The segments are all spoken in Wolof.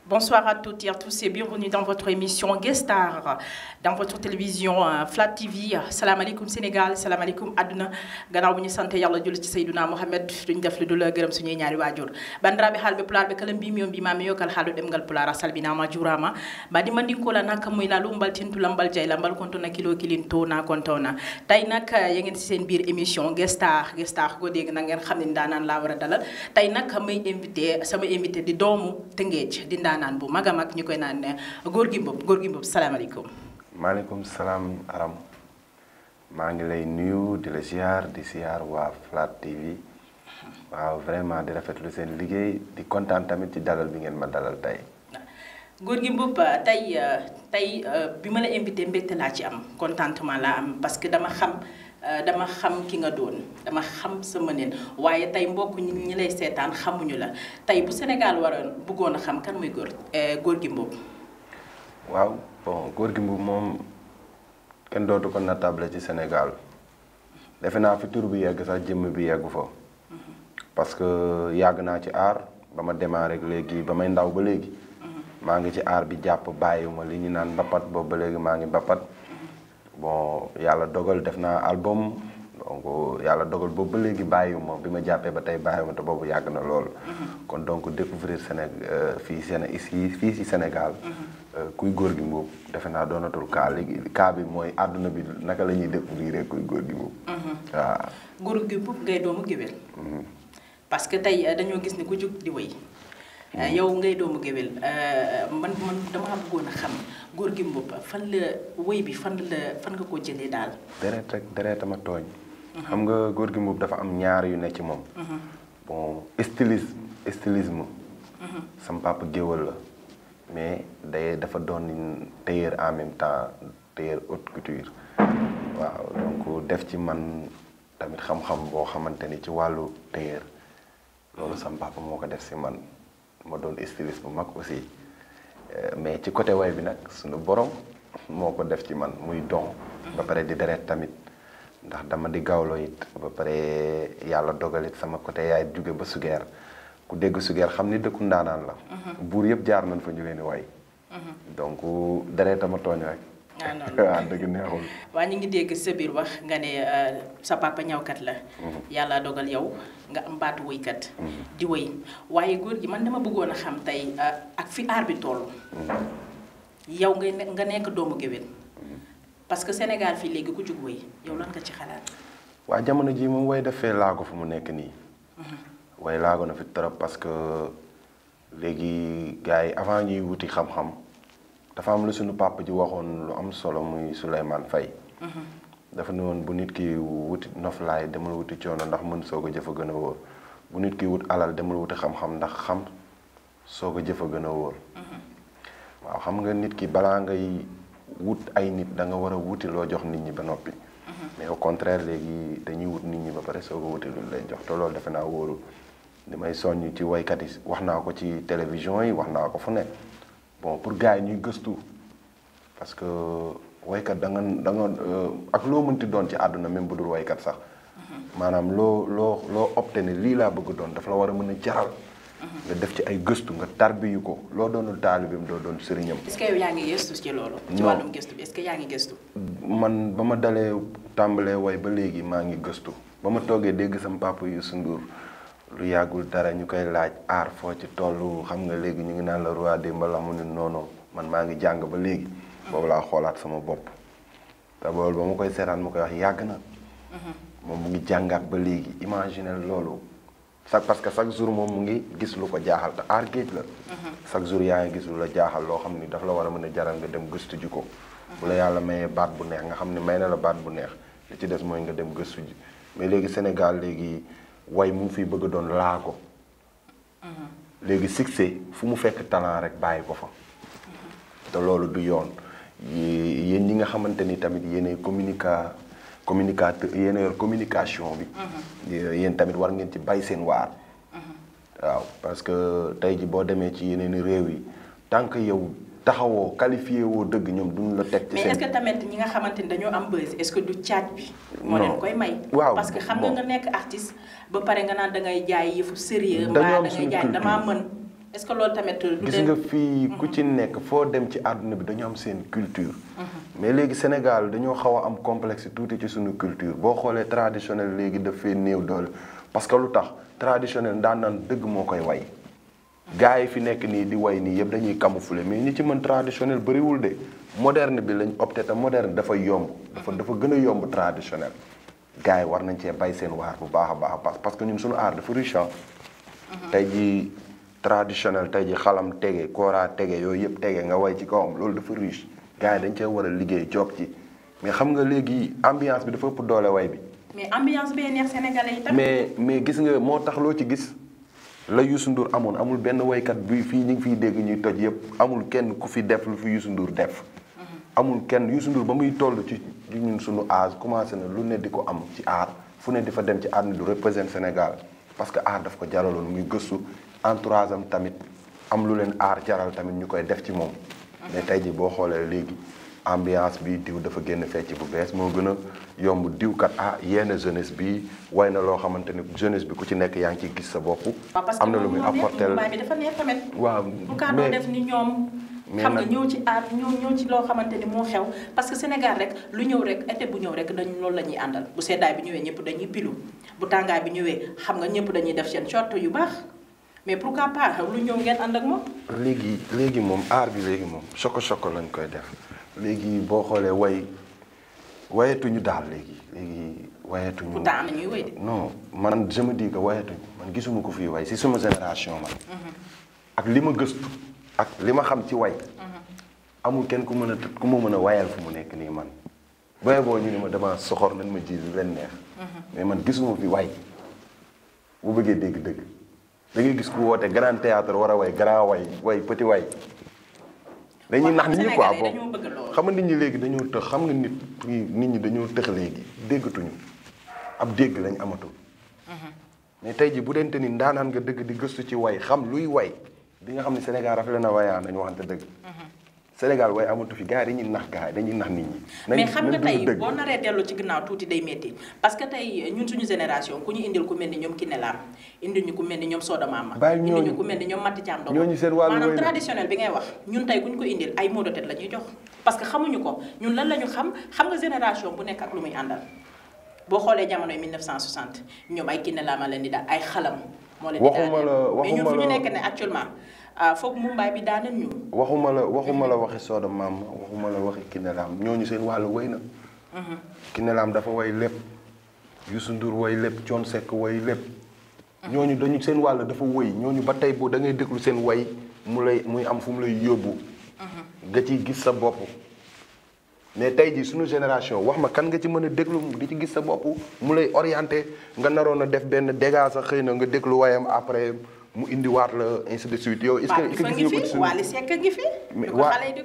Bonsoir à toutes et à tous et bienvenue dans votre émission Guest Star, dans votre télévision Flat TV. Salam alaikum Sénégal, salam alaikum Aduna. Gannaaw bu ñu sante Yàlla julli ci Seydina Mohamed duñ def lu dul gërëm suñuy ñaari waajur. Bandiraɓe haalɓe pulaar ɓe kala mbimi on mbimami yo kala haalu ɗemgal pulaar a salminama juurama. Mbaɗi mandinkola nak muy lalu mbal tintula mbal jayla mbal kontona kilo kilin to na kontona. Tey nag yéen ci seen biir émission Guest Star ko dégg na ngeen xam ne ndaanaan laa war a dalal. Tey nag may invité sama invité di doomu Tëngéej di naan bu mag a mag ñu koy naan ne Gorgui Mboup salaamaaleykum. maaleykum salaam Aram maa ngi lay nuyu di la ziar waa Flat TV waaw vraiment di rafetlu seen liggéey di kontaan tamit ci dalal bi ngeen ma dalal tey. Gorgui Mboup tey bi ma la invité mbégte laa ci am contentement laa am parce que dama xam ki nga doon dama xam sa mëneen waaye tey mbokk ñi lay seetaan xamuñu la tey bu Sénégal waroon bëggoon a xam kan muy Gorgui Mboup. waaw bon Gorgui Mboup moom kenn dootu ko natable ci Sénégal defe naa fi tur bi yegg sax jëmm bi yeggu fa. parce que yàgg naa ci aar ba ma démarré léegi ba may ndaw ba léegi. maa ngi ci aar bi jàpp bàyyiwuma li ñu naan mbapat boobu ba léegi maa ngi mbapat. bon yàlla dogal def naa album donc yàlla dogal boobu ba léegi bàyyiwuma bi ma jàppee ba tey bàyyiwuma te boobu yàgg na lool. kon donc découvrir fii ci Sénégal. kuy Gorgui Mboup defe naa doonatul kaa léegi kaa bi mooy àdduna bi naka la ñuy découvrir kuy Gorgui Mboup. waaw. Gorgui Mboup ngay doomu géwél. parce que tey dañoo gis ni ku jug di wéy. yow ngay doomu géwél man dama bëggoon a xam Gorgui Mboup fan la wéy bi fan nga ko jëlee daal. deret ma tooñ. xam nga Gorgui Mboup dafa am ñaar yu ne ci moom. bon stylisme. sam papa géwél la mais dafa doon tailleur en même temps tailleur haute couture. waaw donc def ci man tamit xam-xam boo xamante ni ci wàllu tailleur loolu sam papa moo ko def si man. ma doon styliste bu mag aussi mais ci côté way bi nag suñu borom moo ko def ci man muy don ba pare di deret tamit ndax dama di gawlo it ba pare yàlla dogalit sama côté yaay jóge ba Sugeer ku dégg Sugeer xam ni dëkku ndaanaan la buur yëpp jaar nañ fa ñu leen di way donc deretama tooñ rek waaw dëgg neexul waa ñu ngi dégg sa biir wax nga ne sa papa ñawkat la yàlla dogal yow nga am baatu woykat di woy waaye Gorgui man dama bëggoon a xam tey ak fi aar bi toll yow nga nekk doomu géwél parce que Sénégal fii léegi ku jug woy yow lan nga ci xalaat waa jamono ji moom way defee laago fu mu nekk nii way laago na fi trop parce que léegi gars yi avant ñuy wuti xam-xam dafa am lu suñu papa ji waxoon lu am solo muy Souleymane Faye dafa ne woon bu nit ki wuti noflaay demal wuti coono ndax mën soog a jëf a gën a wóor bu nit ki wut alal demal wuti xam-xam ndax xam soog a jëf a gën a wóor waaw xam nga nit ki balaa ngay wut ay nit da nga war a wuti loo jox nit ñi ba noppi mais au contraire léegi dañuy wut nit ñi ba pare soog a wuti lu lay jox te loolu defe naa wóorul li may soññ ci waykat yi wax naa ko ci télévision yi wax naa ko fu nekk bon pour gars yi ñuy gëstu parce que waykat da nga ak loo mënti doon ci àdduna même bu dul waykat sax maanaam loo opté ne lii laa bëgg doon daf la war a mën a jaral nga def ci ay gëstu nga tarbiyu ko loo doonul taalibeem doo doon sëriñam. est-ce que yow yaa ngi gëstu ci loolu. ci wàllum gëstu bi est-ce que yaa ngi gëstu. man ba ma dalee tàmbalee way ba léegi maa ngi gëstu ba ma toogee dégg sama papa Youssou Ndour lu yàggul dara ñu koy laaj aar foo ci tollu xam nga léegi ñu ngi naan la roi des mbalax mu ne noonu man maa ngi jàng ba léegi. boobu laa xoolaat sama bopp. te loolu ba ma koy seetaan ma koy wax yàgg na. moom mu ngi jàngaat ba léegi imaginer loolu. parce que chaque jour moom mu ngi gis lu ko jaaxal te aar géej la. chaque jour yaa ngi gis lu la jaaxal loo xam ni daf la war a mën a jaral nga dem gëstu ji ko. bu la yàlla mayee baat bu neex nga xam ne may na la baat bu neex li ci des mooy nga dem gëstu ji mais léegi Sénégal léegi way mu fi bëgg a doon laa ko. léegi succès fu mu fekk talent rek bàyyi ko fa. te loolu du yoon yéen ñi nga xamante ni tamit yéenay communicateur yéen yor communication bi. yéen tamit war ngeen ci bay seen waar. waaw parce que tey ji boo demee ci yeneen réew yi tant que yow taxawoo qualifié woo dëgg ñoom duñ la teg ci seen. mais est-ce que tamit ñi nga xamante ni dañoo am buzz est-ce que du caaj bi. moo leen koy may. waaw parce que xam nga nekk artiste ba pare nga naan da ngay jaay yëfu sérieux mbaa da ngay jaay damaa mën. est-ce que loolu tamit du gis nga fii ku ci nekk foo dem ci àdduna bi dañu am seen culture. mais léegi Sénégal dañoo xaw a am complexe tuuti ci suñu culture boo xoolee traditionnel léegi daf fee néew doole parce que lu tax traditionnel daan dëgg moo koy way. gars yi fi nekk nii di way nii yëpp dañuy camoufler mais ñi ci mën traditionnel bëriwul de moderne bi lañ opté te moderne dafa yomb. dafa gën a yomb traditionnel. gars yi war nañ cee bay seen waar bu baax a baax parce que ñun suñu art dafa riche. tey jii traditionnel tey jii xalam tege kooraa tege yooyu yëpp tege nga way ci kawam loolu dafa riche. gars yi dañ cee war a liggéey job ci mais xam nga léegi ambiance bi dafa ëpp doole way bi. mais ambiance bee neex sénégalais yi tamit. mais gis nga moo tax loo ci gis. la Youssou Ndour amoon amul benn waykat bi fii ñu ngi fiy dégg ñuy toj yëpp amul kenn ku fi def lu fi Youssou Ndour def. amul kenn Youssou Ndour ba muy toll ci ñun suñu âge commencé na lu ne di ko am ci art fu ne di fa dem ci art du représente Sénégal parce que art daf ko jaraloon muy gëstu entourage am tamit am lu leen art jaral tamit ñu koy def ci moom. mais tey jii boo xoolee léegi ambiance bi diw dafa génn fecc bu bees moo gën a yomb diwkat yenn jeunesse bi way na loo xamante ni jeunesse bi ku ci nekk yaa ngi ciy gis sa bopp. am na lu muy apporter bi dafa neex tamit. waaw bu kaa doo def ni ñoom. xam nga ñëw ci aar ñëw ci loo xamante ni moo xew parce que Sénégal rek lu ñëw rek été bu ñëw rek dañu loolu la ñuy àndal bu seddaay bi ñëwee ñëpp dañuy pilu bu tàngaay bi ñëwee xam nga ñëpp dañuy def seen short yu baax mais pourquoi pas lu ñëw ngeen ànd ak moom. léegi moom aar bi léegi moom soko lañ koy def léegi boo xoolee wayatuñu daal léegi wayatuñu. pourtant am na ñuy way de. non man je me dis que wayatuñu man gisuma ko fii way si sama génération man. ak li ma gëstu. ak li ma xam ci way amul kenn ku ma mën a wayal fu mu nekk nii man boye boo ñu ne ma dama soxor nañ ma ji lu leen neex mais man gisuma fi way bu bëggee dégg-dëgg da ngay gis ku woote grand théâtre war a way grand way petit way dañuy nax nit ñi quoi boobu xam nga nit ñi léegi dañoo tëx xam nga nit ñi dañoo tëx léegi déggatuñu ab dégg lañ amatul mais tey ji bu dente ni ndaanaan nga dëgg di gëstu ci way xam luy way bi nga xam ne Sénégal rafet na wayaan nañu waxante dëgg. Sénégal way amatu fi gars yi dañuy nax nit ñi. mais xam nga tey boo naree dellu ci ginnaaw tuuti day métti parce que tey ñun suñu génération ku ñu indil ku mel ni ñoom Kiné Lam indil ñu ku mel ni ñoom Soda Mama. indil ñu ku mel ni ñoom Mati Thiam Dogo. ñooñu seen wàllu maanaam traditionnel bi ngay wax ñun tey ku ñu ko indil ay mot de tête la ñuy jox parce que xamuñu ko ñun lan la ñu xam nga génération bu nekk ak lu muy àndal boo xoolee jamonoy 1960 ñoom ay Kiné Lam leen di daal ay xalam moo leen di daal mais ñun fu ñu nekk ne actuellement foog Mumbaay bi daaneel ñu. waxuma la waxi Soda Mama waxuma la waxi Kiné Lam ñooñu seen wàllu way na. Kiné Lam dafa way lépp Youssou Ndour way lépp Thione Seck way lépp. ñooñu dañu seen wàll dafa woy ñooñu ba tey boo da ngay déglu seen way muy am fu mu lay yóbbu. nga ciy gis sa bopp. mais tey jii suñu génération wax ma kan nga ci mën a déglu di ci gis sa bopp mu lay orienté nga naroon a def benn dégâts sax xëy na nga déglu wayam après. mu indiwaat la ainsi de suite yow. est-ce que gis nga ko ci Wally Seck ngi fi.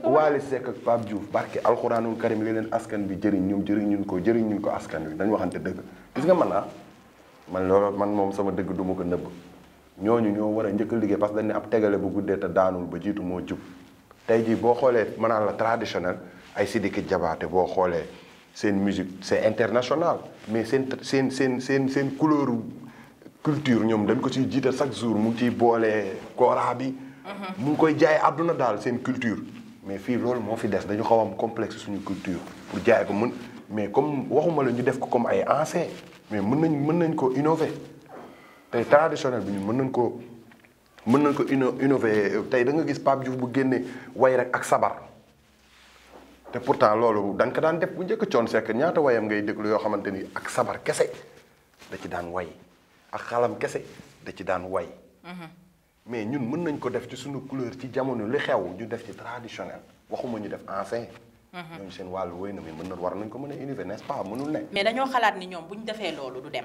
Wally Seck ak Pape Diouf barke alxuraanul karim li leen askan bi jëriñun ko askan wi dañu waxante dëgg. gis nga man moom sama dëgg du ma ko nëbb ñooñu ñoo war a njëkk a liggéey parce que dañ ne ab tegale bu guddee te daanul ba jiitu moo jub tey jii boo xoolee mënaan la traditionnel ay Sidiki Diabaté boo xoolee seen musique c'est international mais seen couleur. culture ñoom dañ ko ciy jiital chaque jour mu ngi ciy boole kooraa bi. mu ngi koy jaay àdduna daal seen culture. mais fii loolu moo fi des dañu xaw am complexe suñu culture pour jaay ko mais comme waxuma la ñu def ko comme ay ancien mais mën nañ ko innover tey traditionnel bi ñun mën nañ ko innover tey da nga gis Pape Diouf bu génne way rek ak sabar te pourtant loolu dañ ko daan def bu njëkk Thione Seck ñaata wayam ngay déglu yoo xamante ni ak sabar kese da ci daan way. ak xalam kese da ci daan way mais ñun mën nañ ko def ci suñu couleur ci jamono li xew ñu def ci traditionnel waxuma ñu def ancien ñooñu seen wàllu woy na mais war nañ ko mën a innover n'est-ce pas mënul ne mais dañoo xalaat ni ñoom bu ñu defee loolu du dem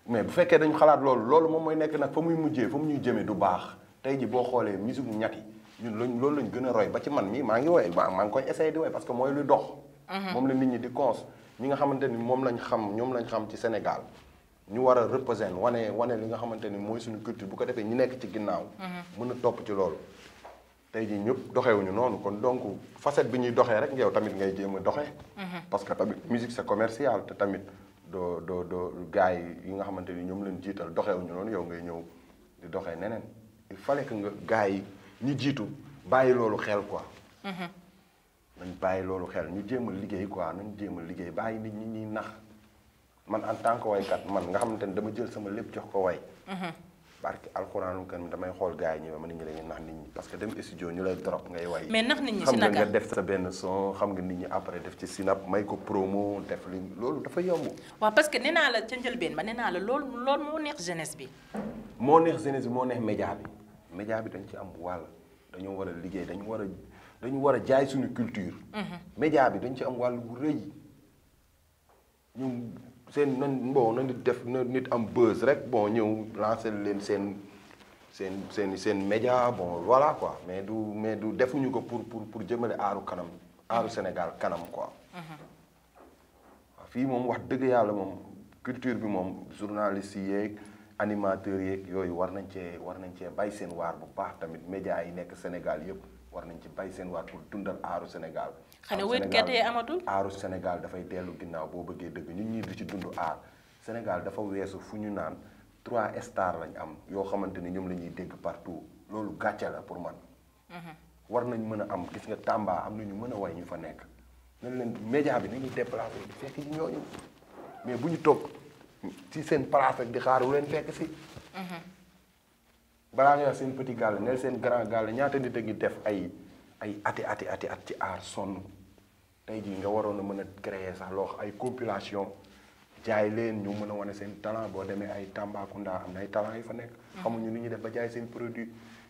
mais bu fekkee dañu xalaat loolu moom mooy nekk nag fa muy mujjee fa mu ñuy jëmee du baax tey ji boo xoolee musique ñat yi ñun loolu lañ gën a roy ba ci man mii maa ngi woy maa ngi koy essayer di woy parce que mooy luy dox moom la nit ñi di cons ñi nga xamante ni ñoom lañ xam ci Sénégal ñu war a représenter wane li nga xamante ni mooy suñu culture bu ko defee ñu nekk ci ginnaaw. mën a topp ci loolu. tey jii ñëpp doxewuñu noonu kon donc facette bi ñuy doxee rek yow tamit ngay jéem a doxee. parce que tamit musique c'est commercial te tamit doo gars yi nga xamante ni ñoom leen jiital doxewuñu noonu yow ngay ñëw di doxee neneen. il fallait que nga gars yi ñu jiitu bàyyi loolu xel quoi. nañ bàyyi loolu xel ñu jéem a liggéey quoi nañ jéem a liggéey bàyyi nit ñi ñuy nax man en tant que waykat man nga xamante ne dama jël sama lépp jox ko way. barke alxuraanu kan damay xool gars yi ñëw ma nit ñi dañuy nax nit ñi parce que dem studio ñu lay drop ngay way. mais nax nit ñi si xam nga naka nga def sa benn son xam nga nit ñi après def ci sinap may ko promo def li loolu dafa yomb. waaw parce que nee naa la ca njëlbeen ba nee naa la loolu moo neex jeunesse bi. moo neex jeunesse bi moo neex média bi média bi dañ ci am wàll dañoo war a liggéey dañu war a jaay suñu culture. média bi dañ ci am wàll bu rëy ñun seen nan bon na nit def na nit am buzz rek bon ñëw lancer leen seen média bon voilà quoi mais du defuñu ko pour jëmale aaru kanam aaru Sénégal kanam quoi. waaw fii moom wax dëgg yàlla moom culture bi moom journalistes yi yeeg animateurs yeeg yooyu war nañ cee bay seen waar bu baax tamit média yi nekk Sénégal yëpp war nañ ci bay seen waar pour dundal aaru Sénégal. xanaa wéykat yi amatul. aaru Sénégal dafay dellu ginnaaw boo bëggee dëgg ñun ñii di ci dund aar Sénégal dafa weesu fu ñu naan 3 stars lañ am yoo xamante ni ñoom la ñuy dégg partout loolu gàcce la pour man. war nañ mën a am gis nga Tamba am na ñu mën a way ñu fa nekk. nañ leen média bi nañuy déplacé di fekk ci ñooñu mais bu ñu toog ci seen place rek di xaar wu leen fekk si. balaa nga wax seen petit gàll neel seen grand gàll ñaata nit a ngi def ay ati ci aar sonn tey jii nga waroon a mën a créer sax loo ay compilation jaay leen ñu mën a wane seen talent boo demee ay Tambacounda am na ay talent yu fa nekk. xamuñu ni ñuy def ba jaay seen produit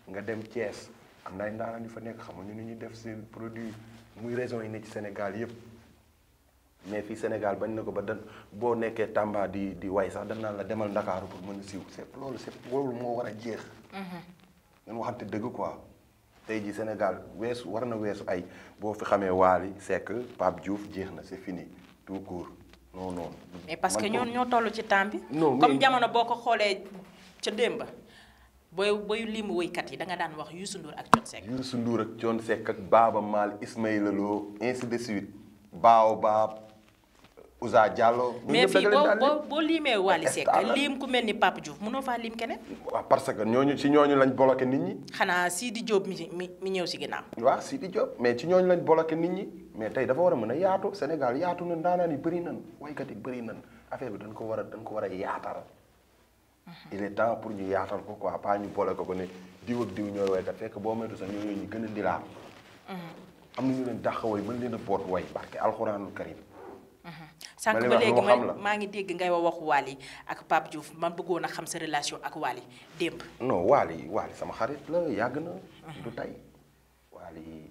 nga dem Thiès am na ay ndaanaan yu fa nekk xamuñu ni ñuy def seen produit muy régions yi ne ci Sénégal yëpp mais fii Sénégal bañ na ko ba boo nekkee Tamba di way sax dañ naan la demal Ndakaaru pour mën a siiw loolu moo war a jeex. ngeen waxante dëgg quoi tey jii Sénégal war na weesu ay boo fi xamee Waly Seck Pape Diouf jeex na c'est fini tout court non. mais parce que ñoo toll ci temps bi. non comme jamono boo ko xoolee ca démb booy limu woykat yi da nga daan wax Youssou Ndour ak Thione Seck. Youssou Ndour ak Thione Seck ak Baaba Maal Ismaïla Lo ainsi de suite Baobab Ouza Diallo. mais fii boo limee Waly Seck lim ku mel ni Pape Diouf mënoo faa lim keneen. waaw parce que ñooñu lañ bloqué nit ñi. xanaa Sidi Diop mi ñëw si ginnaaw. waaw Sidi Diop mais ci ñooñu lañ bloqué nit ñi mais tey dafa war a mën a yaatu Sénégal yaatu na ndaanaan yi bëri nan waykat yi bëri nan affaire bi dañ ko war a yaatal. il est temps pour ñu yaatal ko quoi pas ñu bloqué ko ne diw ak diw ñooy waykat fekk boo moytu sax ñooñu ñu gën a dilaat. am na ñu leen dàq way mën leen a boot way parce que alxuraanul karim. sànq ba léegi maa ngi dégg ngay waxu Waly ak Pape Diouf man bëggoon a xam sa relation ak Waly démb. non Waly sama xarit la yàgg na. du tey Waly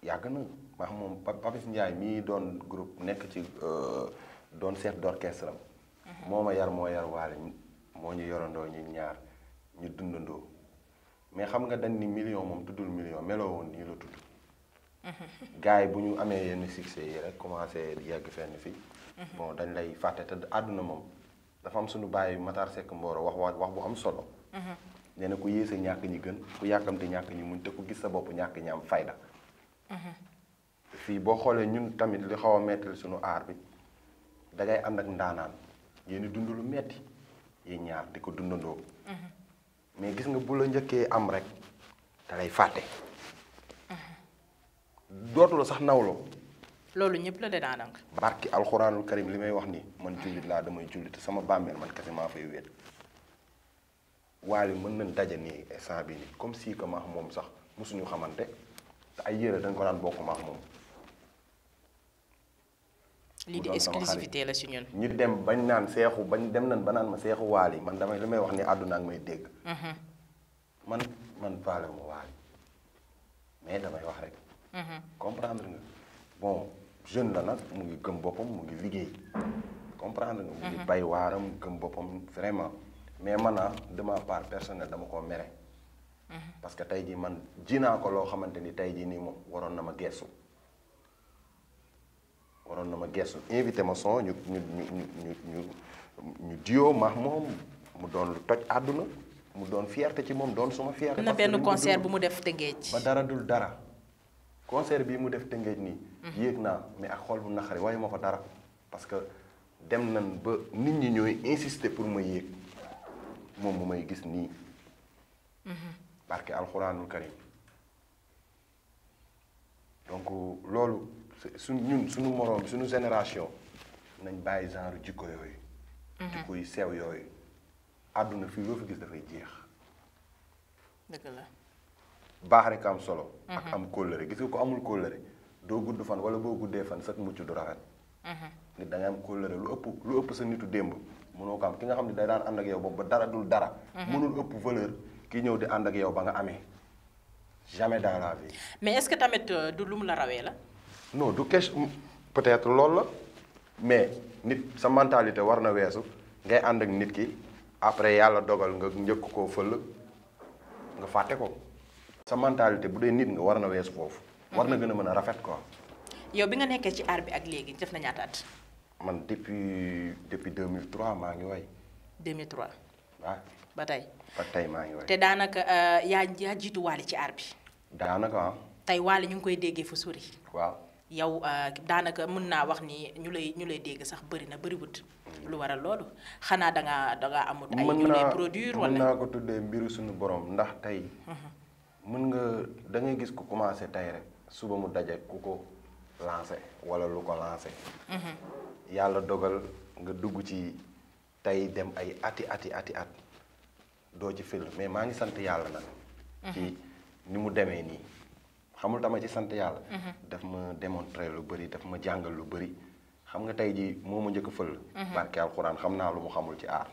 yàgg na maa xam moom Papis Ndiaye mii doon groupe nekk ci doon chef d'orchestre am. moo ma yar moo yar Waly moo ñu yorandoo ñu ñaar ñu dundandoo mais xam nga dañ ni million moom tuddul million meloo woon nii la tudd. gars yi bu ñu amee yenn succès yi rek commencé yegg fenn fii. bon dañ lay fàtte te àdduna moom dafa am suñu bàyyi Matar Seck Mboro wax bu am solo. nee na ku yéese ñàkk ñi gën ku yàkkamti ñàkk ñi muñ te ku gis sa bopp ñàkk ñi am fayda. fii boo xoolee ñun tamit li xaw a metti suñu aar bi dangay ànd ak ndaanaan yéen dund lu metti yi ñaar di ko dundandoo. mais gis nga bu la njëkkee am rek da lay fàtte. dootu la sax nawloo. loolu ñëpp la de daanaka. barki alxuraanul karim li may wax nii man jullit laa damay jullit te sama bàmmeel man kese maa fay wéet. Waly mën nañ daje nii instant bii nii comme si que maax moom sax mosuñu xamante te ay yére dañ ko daan bokk maax moom. lii di exclusivité la si ñun. ñu dem bañ naan seexu bañ dem nañ ba naan ma seexu Waly man damay li may wax ni àdduna ak may dégg. man faale ma Waly mais damay wax rek. comprendre nga bon jeune la nag mu ngi gëm boppam mu ngi liggéey comprendre nga. mu ngi bay waaram gëm boppam vraiment mais man de ma part personnelle dama koo mere. parce que tey jii man ji naa ko loo xamante ni tey jii nii moom waroon na ma gestu. invité ma son ñu diyo maax moom mu doon lu toj àdduna mu doon fierté ci moom doon suma fierté. am na benn concert bu mu def Tëngéej. ba dara dul dara. concert bii mu def Tëngéej nii. yéeg naa mais ak xol bu naqari waaye ma fa dara parce que dem nañ ba nit ñi ñooy insister pour ma yéeg moom mu may gis nii. barke alxuraanul karim donc loolu suñu moroom suñu génération nañ bàyyi genre jikko yooyu. jikko yu sew yooyu àdduna fii loo fi gis dafay jeex. dëgg la. baax rek am solo. ak am kóllëre gis nga ko amul kóllëre doo gudd fan wala boo guddee fan sax mucc du rafet. nit da ngay am kóllëre lu ëpp sa nitu démb mënoo ko am ki nga xam ne day daan ànd ak yow boobu ba dara dul dara. mënul ëpp valeur ki ñëw di ànd ak yow ba nga amee jamais dans la vie. mais est-ce que tamit du lu mu la rawee la. non du question peut-être loolu la mais nit sa mentalité war na weesu ngay ànd ak nit ki après yàlla dogal nga njëkk koo fël nga fàtte ko. sa mentalité bu dee nit nga war na weesu foofu. war na gën a mën a rafet quoi. yow bi nga nekkee ci art bi ak léegi def na ñaata at. man depuis 2003 maa ngi way. 2003. waaw ba tey. ba tey maa ngi way. te daanaka yaa jiitu Wally ci art bi. daanaka ah. tey Wally ñu ngi koy déggee fu sori. waaw. yow daanaka mën naa wax ni ñu lay dégg sax bëri na bëriwut. lu waral loolu xanaa dangaa amut ay ñu lay produire wala. mën naa ko tuddee mbiru suñu borom ndax tey. mën nga da ngay gis ku commencé tey rek suba mu daje ku ko lancé wala lu ko lancé. yàlla dogal nga dugg ci tey dem ay ati at doo ci fil mais maa ngi sant yàlla nag. ci ni mu demee nii xamul tama ci sant yàlla. daf ma démontrer lu bëri daf ma jàngal lu bëri xam nga tey ji moo ma njëkk a fël. barke alxuraan xam naa lu mu xamul ci aar.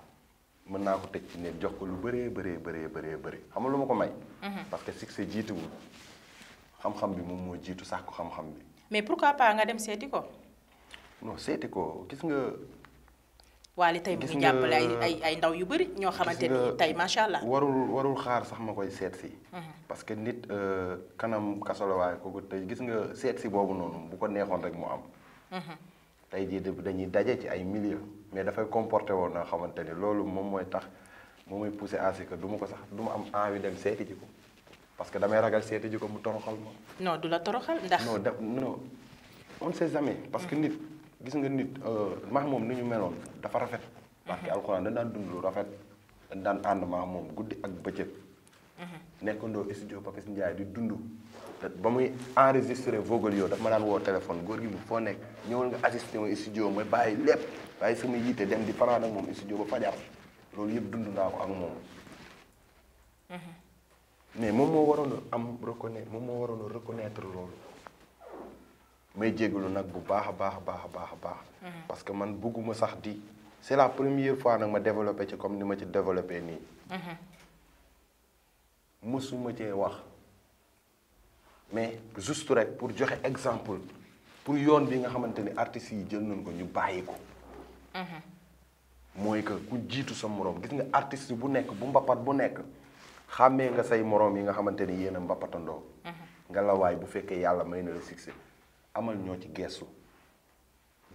mën naa ko tëj ci ne jox ko lu bëree bëri xam nga lu ma ko may. parce que succès jiituwul xam-xam bi moom moo jiitu sàkku xam-xam bi. mais pourquoi pas nga dem seeti ko. non seeti ko gis nga. Wally tey mu ngi jàppale ay ndaw yu bëri ñoo xamante ni tey macha allah. warul xaar sax ma koy seet si. parce que nit kanam kasolowaay kooku tey gis nga seet si boobu noonu bu ko neexoon rek mu am. tey jii dañuy daje ci ay milieu mais dafay comporté woon na xamante ni loolu moom mooy tax moom mooy poussé à ce que du ma ko sax du ma am envie dem seeti ji ko parce que damay ragal seeti ji ko mu toroxal ma. non du la toroxal ndax. non on ne sait jamais parce que nit gis nga nit maax moom ni ñu meloon dafa rafet. parce que alxuraan dañ daan dund lu rafet dañ daan ànd maax moom guddi ak bëccëg. nekkandoo studio Papis Ndiaye di dund. ba muy enregistré Vogel yow daf ma daan woo téléphone góor gi mu foo nekk ñëwal nga assisté ma studio ma bàyyi lépp bàyyi sama yitte dem di fanaan ak moom studio ba fajar loolu yëpp dund naa ko ak moom. mais moom moo waroon a am reconnaître loolu. may jégalu nag bu baax a baax. parce que man bugguma sax di. c'est la première fois nag ma développé ci comme ni ma ci développé nii. mësuma cee wax. mais juste rek pour joxe exemple pour yoon bi nga xamante ni artistes yi jël nañ ko ñu bàyyi ko. mooy que ku jiitu sa moroom gis nga artiste bu nekk bu mbapat bu nekk xàmmee nga say moroom yi nga xamante ni yéen a mbapatandoo. nga la waay bu fekkee yàlla may na la succès amal ñoo ci gestu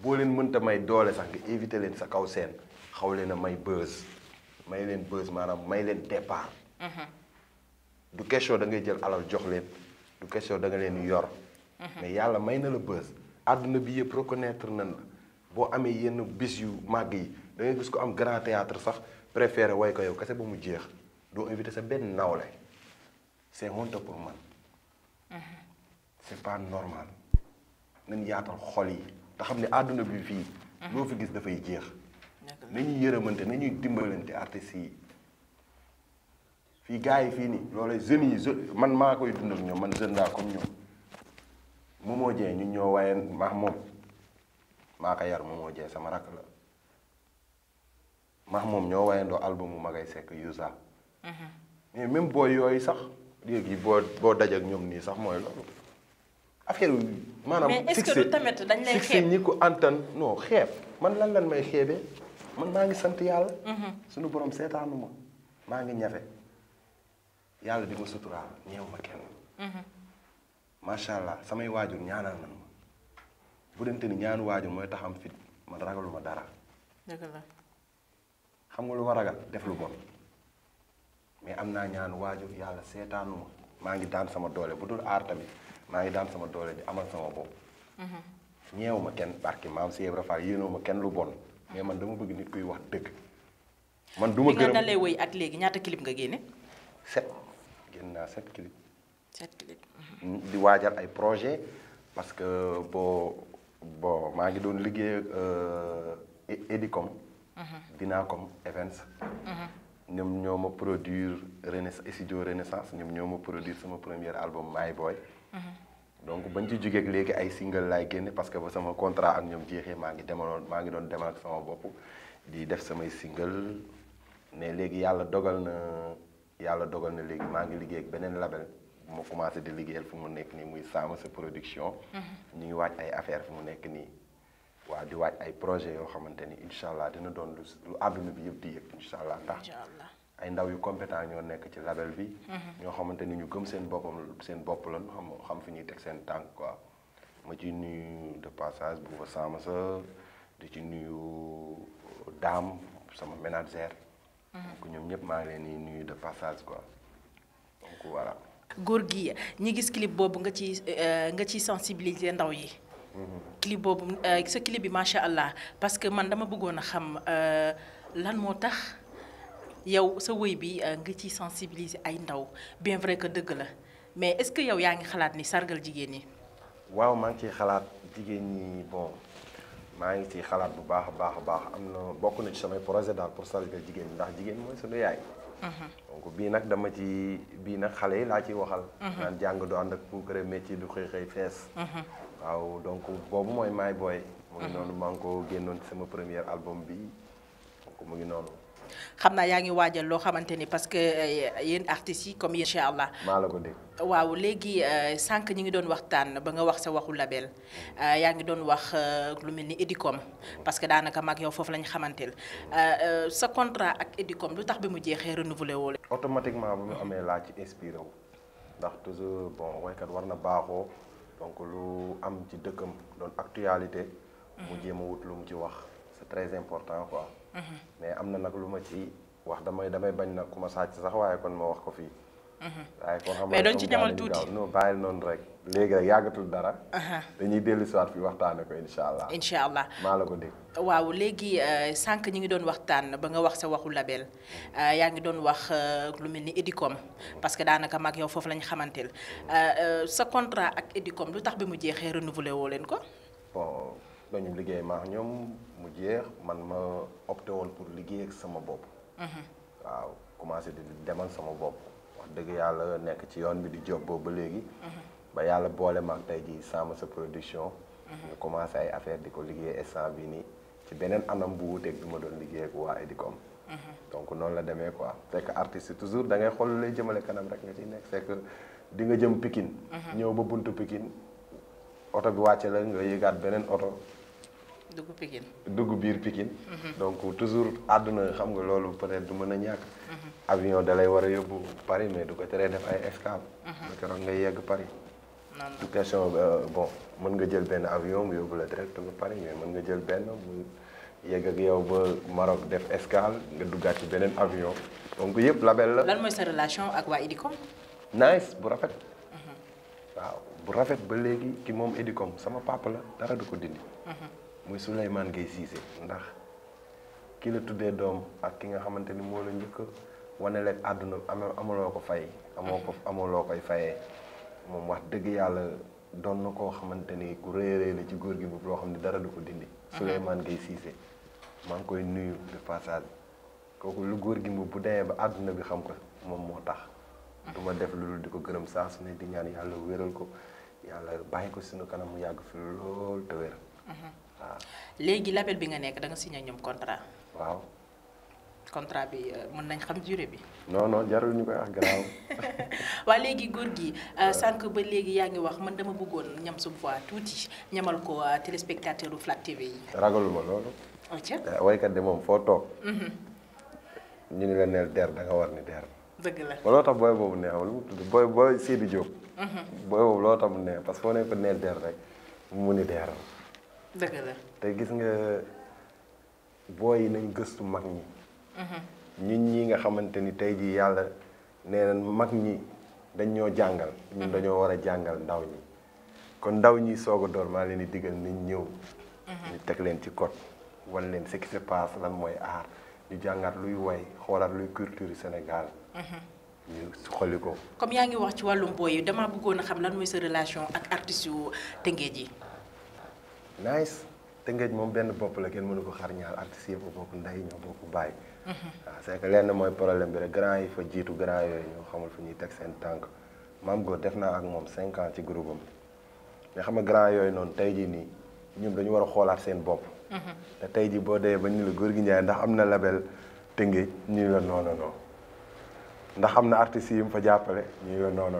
boo leen mënta may doole sax nga éviter leen sa kaw seen xaw leen a may buzz maanaam may leen départ. du question da ngay jël alal jox leen. du question da nga leen yor. mais yàlla may na la bës. àdduna bi yëpp reconnaître nañ la boo amee yenn bis yu màgg yi da ngay gis ko am grand théâtre sax préféré way ko yow kese ba mu jeex doo invité sa benn nawle c'est honte pour man. c'est pas normal. nañ yaatal xol yi te xam ne àdduna bi fii. loo fi gis dafay jeex. nañuy yërëmante nañuy dimbalante artistes yi. fii gars yi fii nii loolu jeunes yi man maa koy dund ak ñoom man jeune laa comme ñoom Momo Dieng ñun ñoo waaye moom maa ko yar Momo Dieng sama rakk la moom ñoo wayandoo album mu Magay Seck Yusa. mais même booy yooyu sax léegi boo daj ak ñoom nii sax mooy loolu affaire yi maanaam. mais est-ce que du tamit dañ lay xeeb ñi ko antan non xeeb man lan may xeebee man maa ngi sant yàlla. suñu borom seetaanu ma maa ngi ñafe. yàlla di ma suturaal ñeew ma kenn. macha allah samay waajur ñaanal nañ ma bu dente ni ñaanu waajur mooy tax am fit man ragaluma dara. dëgg la. xam nga lu ma ragal def lu bon mais am naa ñaanu waajur yàlla seetaanu ma maa ngi daan sama doole bu dul aar tamit maa ngi daan sama doole di amal sama bopp. ñeew ma kenn barki maam si Ibra Fall yéenoo ma kenn lu bon mais man dama bëgg nit kuy wax dëgg. man du ma gërëm bi nga dalee woy ak léegi ñaata clip nga génne. 7 génn naa 7 clips. 7 clips. di waajal ay projet parce que bon maa ngi doon liggéey Edicom. Binacom Events. ñoom ñoo ma produire studio Renaissance ñoom ñoo ma produire sama premier album My Boy. donc bañ ci jógee léegi ay single laay génne parce que ba sama contrat ak ñoom jeexee maa ngi doon demal ak sama bopp di def samay single mais léegi yàlla dogal na léegi maa ngi liggéey ak beneen label bu ma commencé di liggéeyal fu mu nekk nii muy Sama Sa production. ñu ngi waaj ay affaire fu mu nekk nii. waaw di waaj ay projet yoo xamante ni incha allah dina doon lu àdduna bi yëpp di yëg incha allah ndax ay ndaw yu compétent ñoo nekk ci label bi. ñoo xamante ni ñu gëm seen bopp lan xam fi ñuy teg seen tànk quoi. ma ci nuyu de passage bu Sama Sa di ci nuyu Dame sama manager. donc ñoom ñëpp maa ngi leen di nuyu de passage quoi donc voilà. góor gi ñi gis clip boobu nga ci sensibiliser ndaw yi. clip boobu sa clip bi macha allah parce que man dama bëggoon a xam lan moo tax yow sa wëy bi nga ciy sensibiliser ay ndaw bien vrai que dëgg la mais est-ce que yow yaa ngi xalaat ni sargal jigéen ñi. waaw maa ngi ciy xalaat jigéen ñi bon maa ngi ciy xalaat bu baax a baax am na bokk na ci samay projet daal pour sargal jigéen ñi ndax jigéen mooy sunu yaay. donc bii nag xale yi laa ciy waxal. naan jàng du ànd ak puukare métier du xëy fees. waaw donc boobu mooy My Boy. mu ngi noonu maa ngi ko génnoon sama premier album bi donc mu ngi noonu. xam naa yaa ngi waajal loo xamante ni parce que yéen artistes yi comme incha allah. maa la ko dégg. waaw léegi sànq ñi ngi doon waxtaan ba nga wax sa waxu label yaa ngi doon wax lu mel ni Edicom parce que daanaka mag yow foofu lañ xamanteel sa contrat ak Edicom lu tax bi mu jeexee renouvelé woo leen. automatiquement bu mu amee laa ci inspiré wu ndax toujours bon waykat war na baaxoo donc lu am ci dëkkam doon actualité. mu jéem a wut lu mu ci wax c'est très important quoi. mais am na nag lu ma ci wax damay bañ nag ku ma sàcc sax waaye kon ma wax ko fii. waaye kon xam mais doon ci ñamal tuuti non bàyyil noonu rek. léegi rek yàggatul dara. dañuy dellu si waat fi waxtaane ko incha allah. incha allah maa la ko dégg. waaw léegi sànq ñi ngi doon waxtaan ba nga wax sa waxu label yaa ngi doon wax lu mel ni Edicom parce que daanaka mag yow foofu lañ xamanteel sa contrat ak Edicom lu tax bi mu jeexee renouvelé woo leen ko. bon dañu liggéey maax ñoom mu jeex man ma opté woon pour liggéey ak sama bopp. waaw commencé di demal sama bopp. wax dëgg yàlla nekk ci yoon bi di job boobu ba léegi. ba yàlla boole maag tey jii Sama Sa production. ñu commencé ay affaire di ko liggéey instant bi nii ci beneen anam bu wuuteeg bi ma doon liggéey ak waa Edicom. donc noonu la demee quoi fekk artiste toujours da ngay xool lu lay jëmale kanam rek nga ciy nekk fekk di nga jëm Pikine. ñëw ba buntu Pikine oto bi wàcce la nga yëgaat beneen oto. dugg Pikine dugg biir Pikine. donc toujours àdduna xam nga loolu peut-être du mën a ñàkk. avion da lay war a yóbbu Paris mais du ko teree def ay escale. ba keroog nga yegg Paris. du question bon mën nga jël benn avion mu yóbbu la direct ba Paris mais mën nga jël benn mu yegg ak yow ba Maroc def escale nga duggaat ci beneen avion donc yëpp label la. lan mooy sa relation ak waa Edicom. nice bu rafet. waaw bu rafet ba léegi ki moom Edicom sama papa la dara du ko dindi. muy Souleymane Gueye Cissé ndax ki la tuddee doom ak ki nga xamante ni moo la njëkk wane leen àdduna amuloo ko fay. amuloo koy fayee moom wax dëgg yàlla doon na koo xamante ni ku rëy la ci góor gi boobu loo xam ne dara du ko dindi. Souleymane Gueye Cissé maa ngi koy nuyu de passage kooku lu góor gi bu demee ba àdduna bi xam ko moom moo tax. du ma def lu di ko gërëm saa su ne di ñaan yàlla wéral ko yàlla bàyyi ko suñu kanam mu yàgg fi lool te wér. waaw léegi label bi nga nekk da nga signé ñoom contrat. waaw. contrat bi mën nañ xam durée bi. non jarul ñu koy wax garaaw. waa léegi góor gi sànq ba léegi yaa ngi wax man dama bëggoon ñam su voix tuuti ñamal ko téléspectateur u Flat TV yi. ragaluma loolu. ok waykat de moom foo toog. ñu ni la neel der da nga war ni der. dëgg la ba loo tax booy boobu neex lu mu tudd booy Sidi Diop. booy boobu loo tax mu neex parce que foo nekk neel der rek mu ni der. dëgg la te gis nga booy yi nañ gëstu mag ñi. ñun ñi nga xamante ni tey jii yàlla nee na mag ñi dañ ñoo jàngal. ñun dañoo war a jàngal ndaw ñi. kon ndaw ñi soog a door maa leen di digal nañ ñëw. ñu teg leen ci code wan leen ce qui se passe lan mooy aar ñu jàngaat luy way xoolaat luy culture Sénégal. ñu xolli ko. comme yaa ngi wax ci wàllum booy yi damaa bëggoon a xam lan mooy sa relation ak artistes yu Tëngéej yi. nice Tëngéej moom benn bopp la kenn mënu ko xar ñaar artistes yëpp bokk ndey ñoo bokk bàyyi. waaw c'est que lenn mooy problème bi rek grand yi fa jiitu grand yooyu ñoo xamul fu ñuy teg seen tànk Mame Goor def naa ak moom 5 ans ci groupe am mais xam nga grand yooyu noonu tey jii nii ñoom dañu war a xoolaat seen bopp. te tey jii boo dee ba ñu la Gorgui Ndiaye ndax am na label Tëngéej ñu la non ndax am na artistes yi mu fa jàppale ñu la non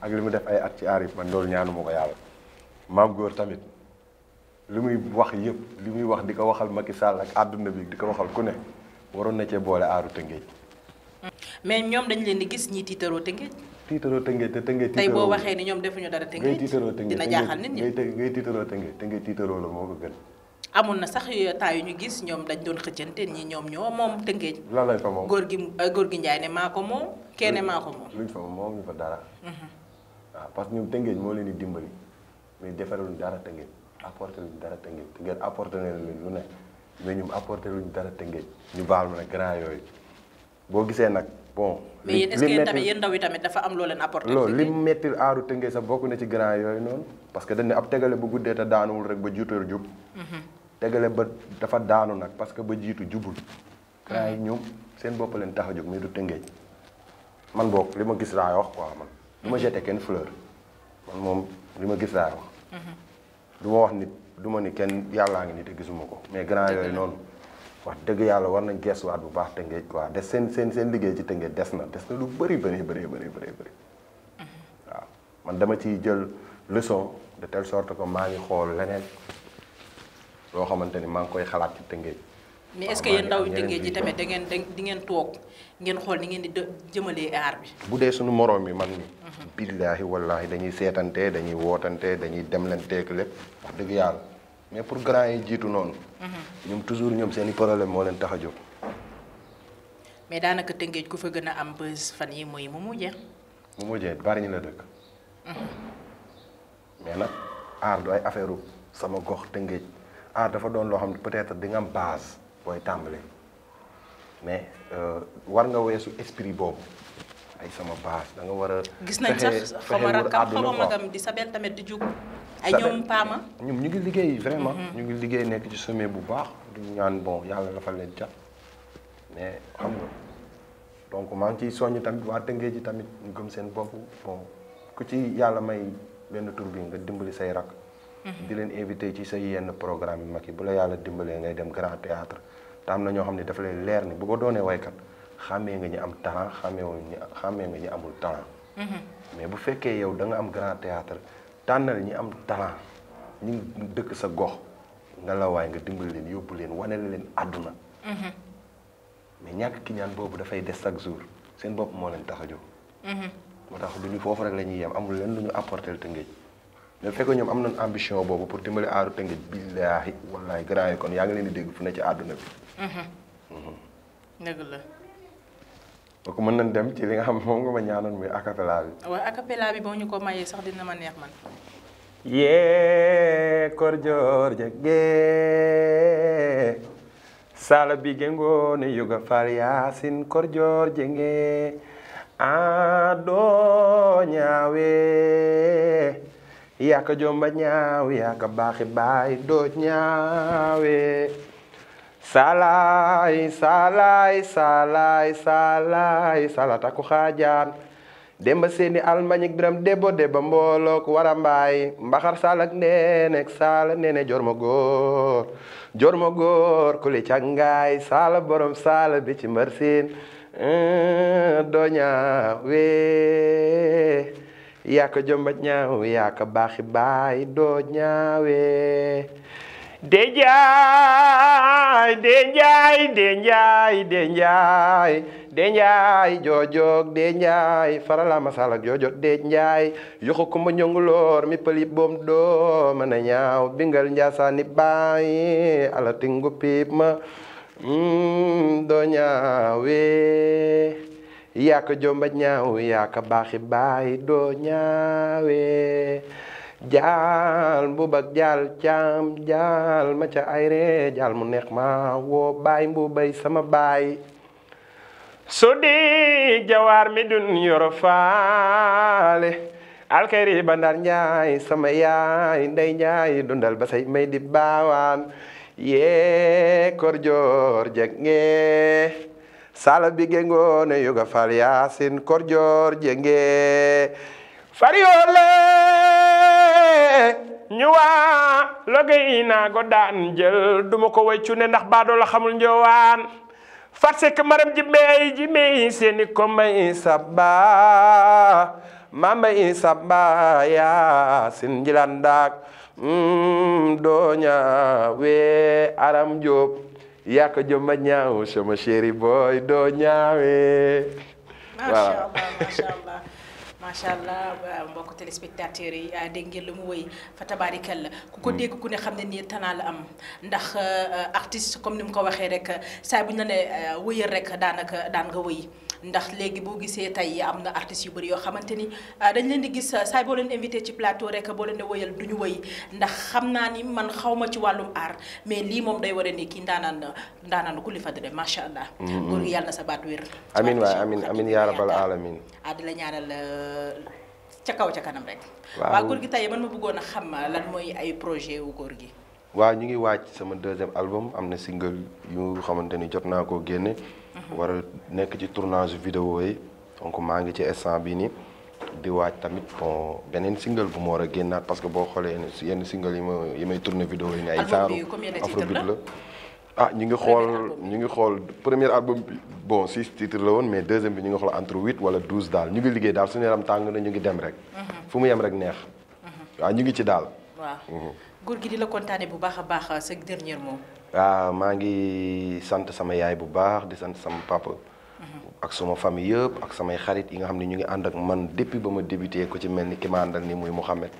ak li mu def ay at ci aar yi man loolu ñaanu ma ko yàlla. Mame Goor tamit li muy wax yëpp li muy wax di ko waxal Macky Sall ak àdduna bi di ko waxal ku ne waroon na cee boole aaru Tëngéej. mais ñoom dañ leen di gis ñi tiitaroo Tëngéej. tiitaroo Tëngéej te Tëngéej. tey boo waxee ni ñoom defuñu dara Tëngéej. ngay tiitaroo Tëngéej dina jaaxal nit ñi ngay tiitaroo Tëngéej te ngay tiitaroo la moo ko gën. amoon na sax temps yu ñu gis ñoom dañ doon xëccante ñi ñoom ñoo moom Tëngéej. lan lañ fa moom Gorgui Ndiaye ne maa ko moom kenn maa ko moom. luñ fa moom ñu fa dara. waaw parce que ñoom Tëngéej moo leen di dimbali mais defaluñ dara Tëngéej apporté luñ dara Tëngéej Tëngéej apporté leen lu ne mais ñoom apporté luñ dara Tëngéej ñu baal ma nag grand yooyu boo gisee nag bon. mais yéen est-ce que yéen tamit yéen ndaw yi tamit dafa am loo leen apporté. loolu li mu mettil aaru Tëngéej sax bokk na ci grand yooyu noonu parce que dañ ne ab tegale bu guddee te daanuwul rek ba jiitu jub. tegale ba dafa daanu nag parce que ba jiitu jubul. grand yi ñoom seen bopp leen tax a jóg mais du Tëngéej man boog li ma gis laay wax quoi man. du ma jeté kenn fleur man moom li ma gis laay wax. du ma wax nit du ma ni kenn yàllaa ngi ni te gisuma ko mais grand yooyu noonu wax dëgg yàlla war nañ gestuwaat bu baax Tëngéej quoi des seen liggéey ci Tëngéej des na lu bëri waaw man dama ciy jël leçon de telle sorte que maa ngi xool leneen loo xamante ni maa ngi koy xalaat ci Tëngéej. mais est-ce que yéen ndaw Tëngéej ji tamit di ngeen toog ngeen xool ni ngeen di jëmalee aar bi. bu dee suñu moroom mi man ni billaahi wallaahi dañuy seetante dañuy wootante dañuy demlanteeg lépp wax dëgg yàlla mais pour grand yi jiitu noonu. ñoom toujours ñoom seen i problème moo leen tax a jóg. mais daanaka Tëngéej ku fa gën a am bës fan yi mooy Momo Dieng. Momo Dieng bari ñu la dëkk. mais nag aar du ay affaire sama gox Tëngéej aar dafa doon loo xam ne peut-être di nga am base booy tàmbale mais war nga weesu esprit boobu. ay sama base da nga war a. gis nañ sax xaw ma rakkam xaw ma magam di Sabel tamit di jug. ay ñoom Paama. ñoom ñu ngi liggéey vraiment. ñu ngi liggéey nekk ci sommet bu baax. du ñaan bon yàlla dafa leen cat mais xam nga donc maa ngi ciy soññ tamit waa Tëngéej ji tamit ñu gëm seen bopp bon ku ci yàlla may benn tur bi nga dimbali say rak. di leen invité ci sa yenn programme yu mag yi bu la yàlla dimbalee ngay dem grand théâtre te am na ñoo xam ne dafa lay leer ni bu ko doonee waykat. xàmmee nga ñu am talent xàmmee nga ñu amul talent. mais bu fekkee yow da nga am grand théâtre tànnal ñi am talent ñi dëkk sa gox nga la waay nga dimbali leen yóbbu leen wane leen àdduna. mais ñàkk ki ñaan boobu dafay des chaque jour seen bopp moo leen tax a jóg. moo tax du ñu foofu rek la ñuy yem amul leen lu ñu apporter Tëngéej mais bu fekkee ñoom am nañ ambition boobu pour dimbali aaru Tëngéej billaahi wallaahi grand yi kon yaa ngi leen di dégg fu ne ci àdduna bi. dëgg la. donc mën nañ dem ci li nga xam moom nga ma ñaanoon muy acapella bi. waaw acapella bi boo ñu ko mayee sax dina ma neex man. yee kor joor jege sala bi gengoone yoga fal yaasin kor joor jenge a doo ñaawe yaaka jomba ñaaw yaaka baaxi baay doo ñaawe salata ko xaajaan demba seeni almañik biram debbo mboolook wara mbaay mbaxar salak neenek sala nene jorma góor kuli cangaay sala borom sala bi ci mbar siin doo ñaawe yaaka jomba ñaaw yaaka baaxi baay doo ñaawe de njaay joojog de njaay farala masalak joojog de njaay yoxo kumba ñonguloor mi pëli boom doo mën a ñaaw bingal njaasaani baay ala tingu piip ma doo ñaawe yaaka jomba ñaaw yaaka baaxi baay doo ñaawe jaal mbubak jaal caam jaal ma ca ayre jaal mu neex ma woo baay mbubay sama baay sodi jawar mi dun yoro faale alkayri bandar njaay sama yaay ndey njaay dundal ba say may di baawaan yee korjoor jenge sala bige ngoone yoga fal yaasin korjoor jenge fariole ñu waa logay naa go daan jël duma ko waycu ne ndax baadoo la xamul njowaan fat sekk maram ji meey seeni ko may sabba ma may sabba yaasin njilandaak dooña we aram Jóob yaa ko jomba ñaaw sama chéri boy doo ñaawe macha allah mbokk téléspectateurs yi dégg ngeen lu mu wëy fa tabaarikalla ku ko dégg ku ne xam ne nii tanaa la am ndax artiste comme ni mu ko waxee rek saa bu ñu la ne wëyal rek daanaka daan nga wëy ndax léegi boo gisee tey am na artistes yu bëri yoo xamante ni dañ leen di gis saa boo leen invité ci plateau rek boo leen ne wëyal du ñu wëy ndax xam naa ni man xaw ma ci wàllum art mais lii moom day war a ni kii ndaanaan ku li fadre macha allah. góor gi yàlla na sa baat wér. amiin waay amiin yaa rabbal alamin di la ñaanal ca kaw ca kanam rek. waaw góor gi tey man ma bëggoon a xam lan mooy ay projet wu góor gi. waaw ñu ngi wàcc sama deuxième album am na single yu xamante ni jot naa koo génne. war a nekk ci tournage vidéo yi donc maa ngi ci instant bi nii di waaj tamit bon beneen single bu ma war a génnaat parce que boo xoolee yenn single yi may tourné vidéo yi ne ay saaru afrobeat la ah ñu ngi xool premier album bi bon 6 titres la woon mais deuxième bi ñu ngi xool entre 8 wala 12 daal ñu ngi liggéey daal suñu yaram tàng na ñu ngi dem rek fu mu yem rek neex waaw ñu ngi ci daal waaw góor gi di la kontaane bu baax a baax sa dernier mot. waaw maa ngi sant sama yaay bu baax di sant sama papa ak sama famille yëpp ak samay xarit yi nga xam ne ñu ngi ànd ak man depuis ba ma débuté ko ci mel ni ki ma àndal ni muy Mouhamed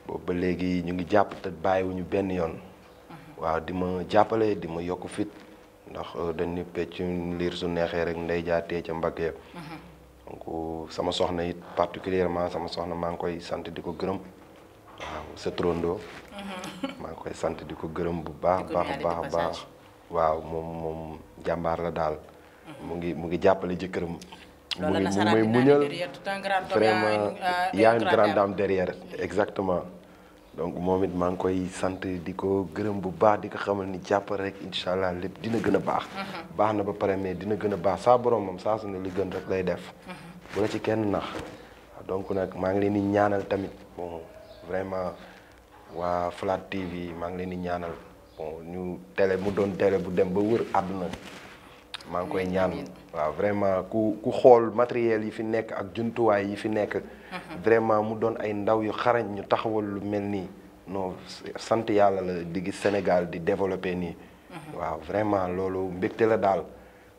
boobu ba léegi ñu ngi jàpp te bàyyiwuñu benn yoon waaw di ma jàppale di ma yokk fit ndax dañ ni pecc liir su neexee rek ndey jaatee ca mbagg ya donc sama soxna it particulièrement sama soxna maa ngi koy sant di ko gërëm waaw sa trondo maa ngi koy sant di ko gërëm bu baax a baax waaw moom jàmbaar la daal mu ngi jàppale jëkkëram mu may muñal vraiment y a une grande dame derrière exactement donc moom it maa ngi koy sant di ko gërëm bu baax di ko xamal ni jàppal rek incha allah lépp dina gën a baax baax na ba pare mais dina gën a baax saa borom moom saa su ne li gën rek lay def bu la ci kenn nax donc nag maa ngi leen di ñaanal tamit bon vraiment waa Flat TV maa ngi leen di ñaanal bon ñu télé mu doon télé bu dem ba wër àdduna maa ngi koy ñaan waaw vraiment ku xool matériel yi fi nekk ak jumtuwaay yi fi nekk vraiment mu doon ay ndaw yu xarañ ñu taxawal lu mel nii non sant yàlla la di gis Sénégal di développé nii waaw vraiment loolu mbégte la daal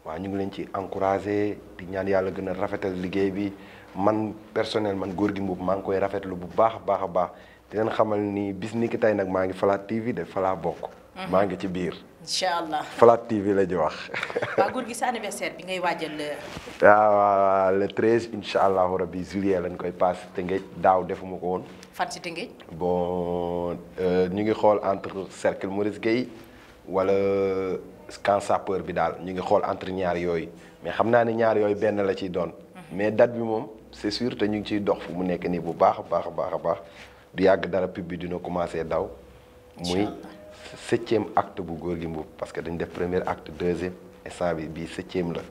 waaw ñu ngi leen ci encouragé di ñaan yàlla gën a rafetal liggéey bi man personnel man góor gi mbubb maa ngi koy rafetlu bu baax a baax di leen xamal ni bis ni ki tey nag maa ngi Flat TV de fa laa bokk maa ngi ci biir incha allah Flat TV la ji wax waaw góor gi sa anniversaire bi ngay waajal waaw le 13 incha allahu rabbi juillet lañ koy passé Tëngéej daaw defuma ko woon fan si Tëngéej bon ñu ngi xool entre cercle Maurice Gueye wala camp sapeur bi daal ñu ngi xool entre ñaar yooyu mais xam naa ne ñaar yooyu benn la ciy doon mais date bi moom c'est sûr te ñu ngi ciy dox fu mu nekk nii bu baax a baax du yàgg dara pub bi dina commencé daw muy 7e acte bu góor gi mbubb parce que dañ def premier acte 2e instant bi bii 7e la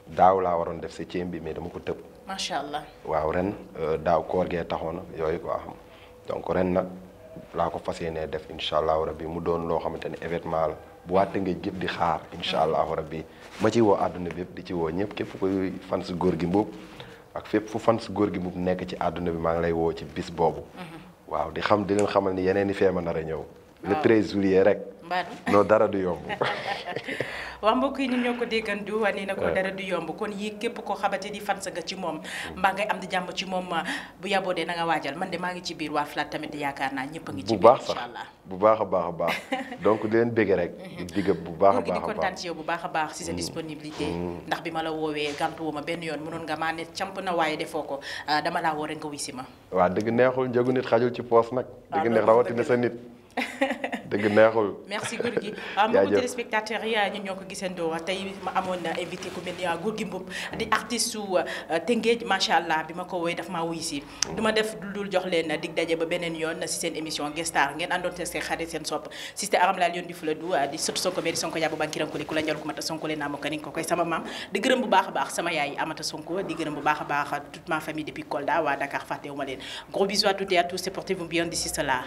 daaw laa waroon def 7e bi mais dama ko tëb macha allah waaw ren daaw koor gee taxoon yooyu quoi xam donc ren nag laa ko fas yéenee def incha allahu rabbi mu doon loo xamante ne événement la bu waate nga jëpp di xaar incha allahu rabbi ma ci woo àdduna bi yëpp di ci woo ñëpp képp koy fan si góor gi mbubb ak fépp fu fan si góor gi mbubb nekk ci àdduna bi maa ngi lay woo ci bis boobu waaw di leen xamal ni yeneen i feema nar a ñëw le 13 juillet rek non dara du yomb waa mbokk yi ni ñoo ko déggandu wane na ko dara du yomb kon yii képp koo xamante ni fan sa nga ci moom mbaa ngay am di jàmm ci moom bu yaboo dee na nga waajal man de maa ngi ci biir waa Flat tamit yaakaar naa ñëpp a ngi ci biir incha allah bu baax a baax donc di leen bëgg rek di digg bu baax a baax di kontaan ci yow bu baax a baax si sa disponibilité ndax bi ma la woowee gàntu woo ma benn yoon mënoon nga maa ne camp na waaye defoo ko dama laa woo rek nga wisi ma waaw dëgg neexul njëgu nit xajul ci poos nag dëgg neex rawatina sa nit dëgg neexul. merci góor gi mbokku téléspectateurs yi ñun ñoo ko gisandoo tey ma amoon invité ku mel ni Gorgui Mboup di artiste su Tëngéej macha allah bi ma ko woy daf maa wuy si du ma def dul jox leen dig daje ba beneen yoon si seen émission Guest Star ngeen àndoon te seen xarit seen sopp Sister Aram la Lion du Fuladu di sot Sonko meri Sonko yàbbu bankiranko ku la njal ko mata Sonko leen naa ma ko ni ko koy sama maam di gërëm bu baax a baax sama yaay Amata Sonko di gërëm bu baax a baax toute ma famille depuis Kolda waa Dakar fàttewuma leen gros bisous à toutes et à tous et portez-vous bien d'ici cela